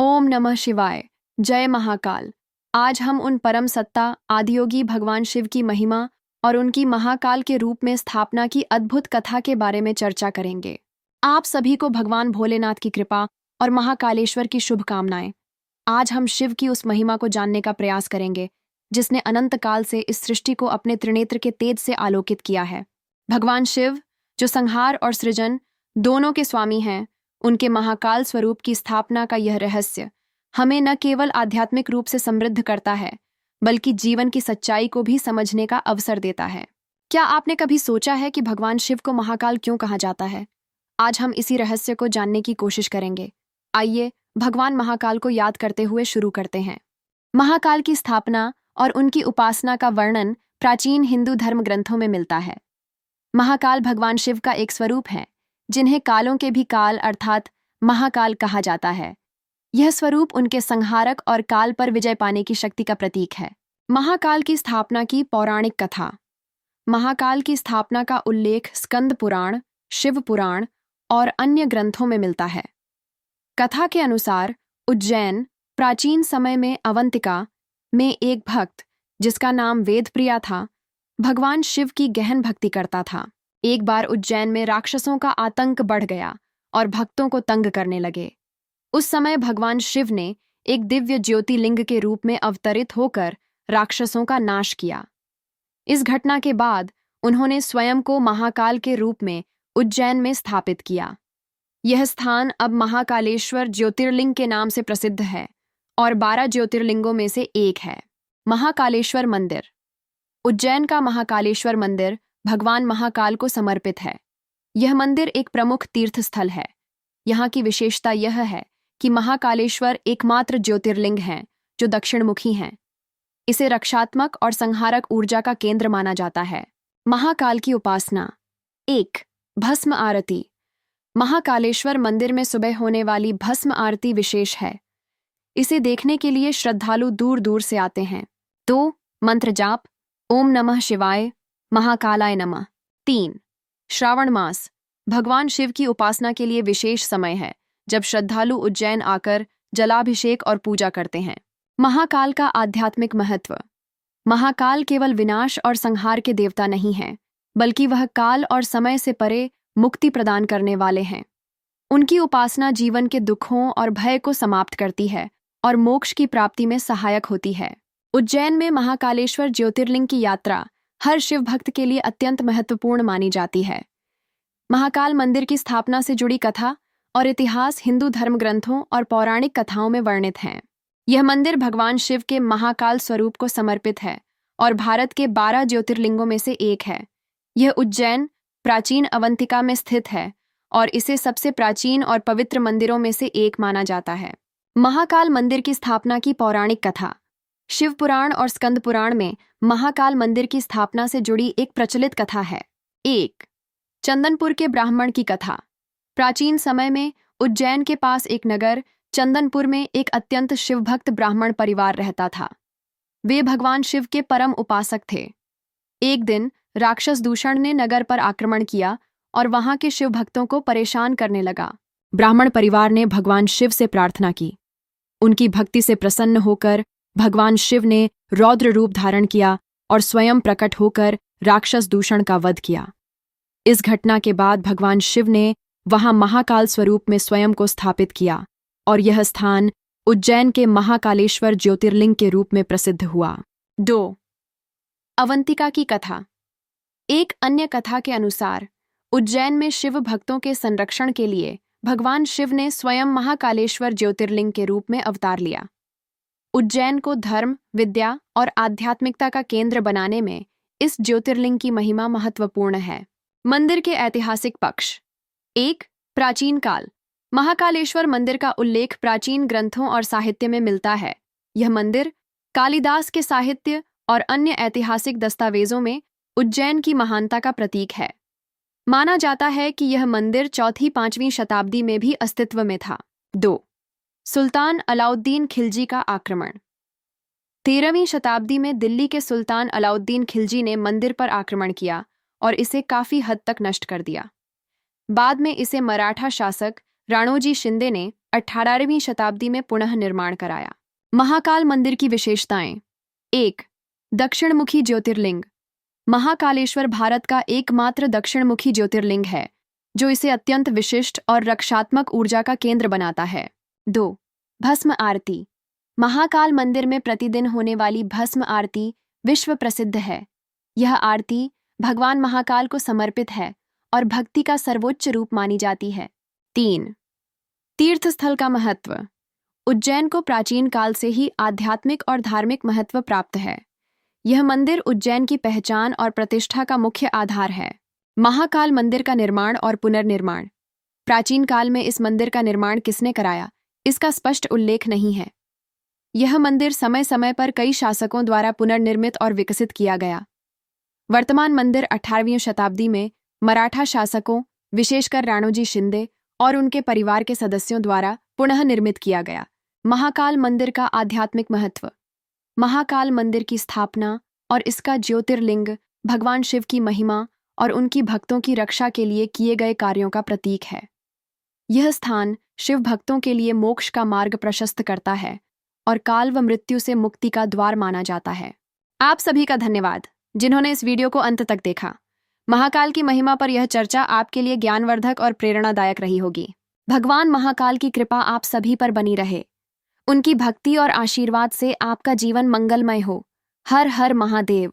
ओम नमः शिवाय। जय महाकाल। आज हम उन परम सत्ता आदियोगी भगवान शिव की महिमा और उनकी महाकाल के रूप में स्थापना की अद्भुत कथा के बारे में चर्चा करेंगे। आप सभी को भगवान भोलेनाथ की कृपा और महाकालेश्वर की शुभकामनाएं। आज हम शिव की उस महिमा को जानने का प्रयास करेंगे जिसने अनंत काल से इस सृष्टि को अपने त्रिनेत्र के तेज से आलोकित किया है। भगवान शिव, जो संहार और सृजन दोनों के स्वामी हैं, उनके महाकाल स्वरूप की स्थापना का यह रहस्य हमें न केवल आध्यात्मिक रूप से समृद्ध करता है, बल्कि जीवन की सच्चाई को भी समझने का अवसर देता है। क्या आपने कभी सोचा है कि भगवान शिव को महाकाल क्यों कहा जाता है? आज हम इसी रहस्य को जानने की कोशिश करेंगे। आइए भगवान महाकाल को याद करते हुए शुरू करते हैं। महाकाल की स्थापना और उनकी उपासना का वर्णन प्राचीन हिंदू धर्म ग्रंथों में मिलता है। महाकाल भगवान शिव का एक स्वरूप है, जिन्हें कालों के भी काल अर्थात महाकाल कहा जाता है। यह स्वरूप उनके संहारक और काल पर विजय पाने की शक्ति का प्रतीक है। महाकाल की स्थापना की पौराणिक कथा। महाकाल की स्थापना का उल्लेख स्कंद पुराण, शिव पुराण और अन्य ग्रंथों में मिलता है। कथा के अनुसार उज्जैन, प्राचीन समय में अवंतिका में एक भक्त, जिसका नाम वेदप्रिया था, भगवान शिव की गहन भक्ति करता था। एक बार उज्जैन में राक्षसों का आतंक बढ़ गया और भक्तों को तंग करने लगे। उस समय भगवान शिव ने एक दिव्य ज्योतिर्लिंग के रूप में अवतरित होकर राक्षसों का नाश किया। इस घटना के बाद उन्होंने स्वयं को महाकाल के रूप में उज्जैन में स्थापित किया। यह स्थान अब महाकालेश्वर ज्योतिर्लिंग के नाम से प्रसिद्ध है और 12 ज्योतिर्लिंगों में से एक है। महाकालेश्वर मंदिर। उज्जैन का महाकालेश्वर मंदिर भगवान महाकाल को समर्पित है। यह मंदिर एक प्रमुख तीर्थ स्थल है। यहाँ की विशेषता यह है कि महाकालेश्वर एकमात्र ज्योतिर्लिंग हैं जो दक्षिणमुखी हैं। इसे रक्षात्मक और संहारक ऊर्जा का केंद्र माना जाता है। महाकाल की उपासना। 1. भस्म आरती। महाकालेश्वर मंदिर में सुबह होने वाली भस्म आरती विशेष है। इसे देखने के लिए श्रद्धालु दूर दूर से आते हैं। 2. मंत्र जाप। ओम नमः शिवाय, महाकालाय नमः। 3. श्रावण मास। भगवान शिव की उपासना के लिए विशेष समय है, जब श्रद्धालु उज्जैन आकर जलाभिषेक और पूजा करते हैं। महाकाल का आध्यात्मिक महत्व। महाकाल केवल विनाश और संहार के देवता नहीं हैं, बल्कि वह काल और समय से परे मुक्ति प्रदान करने वाले हैं। उनकी उपासना जीवन के दुखों और भय को समाप्त करती है और मोक्ष की प्राप्ति में सहायक होती है। उज्जैन में महाकालेश्वर ज्योतिर्लिंग की यात्रा हर शिव भक्त के लिए अत्यंत महत्वपूर्ण मानी जाती है। महाकाल मंदिर की स्थापना से जुड़ी कथा और इतिहास हिंदू धर्म ग्रंथों और पौराणिक कथाओं में वर्णित हैं। यह मंदिर भगवान शिव के महाकाल स्वरूप को समर्पित है और भारत के 12 ज्योतिर्लिंगों में से एक है। यह उज्जैन, प्राचीन अवंतिका में स्थित है और इसे सबसे प्राचीन और पवित्र मंदिरों में से एक माना जाता है। महाकाल मंदिर की स्थापना की पौराणिक कथा। शिव पुराण और स्कंद पुराण में महाकाल मंदिर की स्थापना से जुड़ी एक प्रचलित कथा है। 1. चंदनपुर के ब्राह्मण की कथा। प्राचीन समय में उज्जैन के पास एक नगर चंदनपुर में एक अत्यंत शिवभक्त ब्राह्मण परिवार रहता था। वे भगवान शिव के परम उपासक थे। एक दिन राक्षस दूषण ने नगर पर आक्रमण किया और वहां के शिव भक्तों को परेशान करने लगा। ब्राह्मण परिवार ने भगवान शिव से प्रार्थना की। उनकी भक्ति से प्रसन्न होकर भगवान शिव ने रौद्र रूप धारण किया और स्वयं प्रकट होकर राक्षस दूषण का वध किया। इस घटना के बाद भगवान शिव ने वहां महाकाल स्वरूप में स्वयं को स्थापित किया और यह स्थान उज्जैन के महाकालेश्वर ज्योतिर्लिंग के रूप में प्रसिद्ध हुआ। 2. अवंतिका की कथा। एक अन्य कथा के अनुसार उज्जैन में शिव भक्तों के संरक्षण के लिए भगवान शिव ने स्वयं महाकालेश्वर ज्योतिर्लिंग के रूप में अवतार लिया। उज्जैन को धर्म, विद्या और आध्यात्मिकता का केंद्र बनाने में इस ज्योतिर्लिंग की महिमा महत्वपूर्ण है। मंदिर के ऐतिहासिक पक्ष। 1. प्राचीन काल। महाकालेश्वर मंदिर का उल्लेख प्राचीन ग्रंथों और साहित्य में मिलता है। यह मंदिर कालिदास के साहित्य और अन्य ऐतिहासिक दस्तावेजों में उज्जैन की महानता का प्रतीक है। माना जाता है कि यह मंदिर 4वीं-5वीं शताब्दी में भी अस्तित्व में था। 2. सुल्तान अलाउद्दीन खिलजी का आक्रमण। 13वीं शताब्दी में दिल्ली के सुल्तान अलाउद्दीन खिलजी ने मंदिर पर आक्रमण किया और इसे काफी हद तक नष्ट कर दिया। बाद में इसे मराठा शासक राणोजी शिंदे ने 18वीं शताब्दी में पुनः निर्माण कराया। महाकाल मंदिर की विशेषताएं। 1. दक्षिणमुखी ज्योतिर्लिंग। महाकालेश्वर भारत का एकमात्र दक्षिणमुखी ज्योतिर्लिंग है, जो इसे अत्यंत विशिष्ट और रक्षात्मक ऊर्जा का केंद्र बनाता है। 2. भस्म आरती। महाकाल मंदिर में प्रतिदिन होने वाली भस्म आरती विश्व प्रसिद्ध है। यह आरती भगवान महाकाल को समर्पित है और भक्ति का सर्वोच्च रूप मानी जाती है। 3. तीर्थस्थल का महत्व। उज्जैन को प्राचीन काल से ही आध्यात्मिक और धार्मिक महत्व प्राप्त है। यह मंदिर उज्जैन की पहचान और प्रतिष्ठा का मुख्य आधार है। महाकाल मंदिर का निर्माण और पुनर्निर्माण। प्राचीन काल में इस मंदिर का निर्माण किसने कराया, इसका स्पष्ट उल्लेख नहीं है। यह मंदिर समय समय पर कई शासकों द्वारा पुनर्निर्मित और विकसित किया गया। वर्तमान मंदिर 18वीं शताब्दी में मराठा शासकों, विशेषकर राणोजी शिंदे और उनके परिवार के सदस्यों द्वारा पुनः निर्मित किया गया। महाकाल मंदिर का आध्यात्मिक महत्व। महाकाल मंदिर की स्थापना और इसका ज्योतिर्लिंग भगवान शिव की महिमा और उनकी भक्तों की रक्षा के लिए किए गए कार्यों का प्रतीक है। यह स्थान शिव भक्तों के लिए मोक्ष का मार्ग प्रशस्त करता है और काल व मृत्यु से मुक्ति का द्वार माना जाता है। आप सभी का धन्यवाद जिन्होंने इस वीडियो को अंत तक देखा। महाकाल की महिमा पर यह चर्चा आपके लिए ज्ञानवर्धक और प्रेरणादायक रही होगी। भगवान महाकाल की कृपा आप सभी पर बनी रहे। उनकी भक्ति और आशीर्वाद से आपका जीवन मंगलमय हो। हर हर महादेव।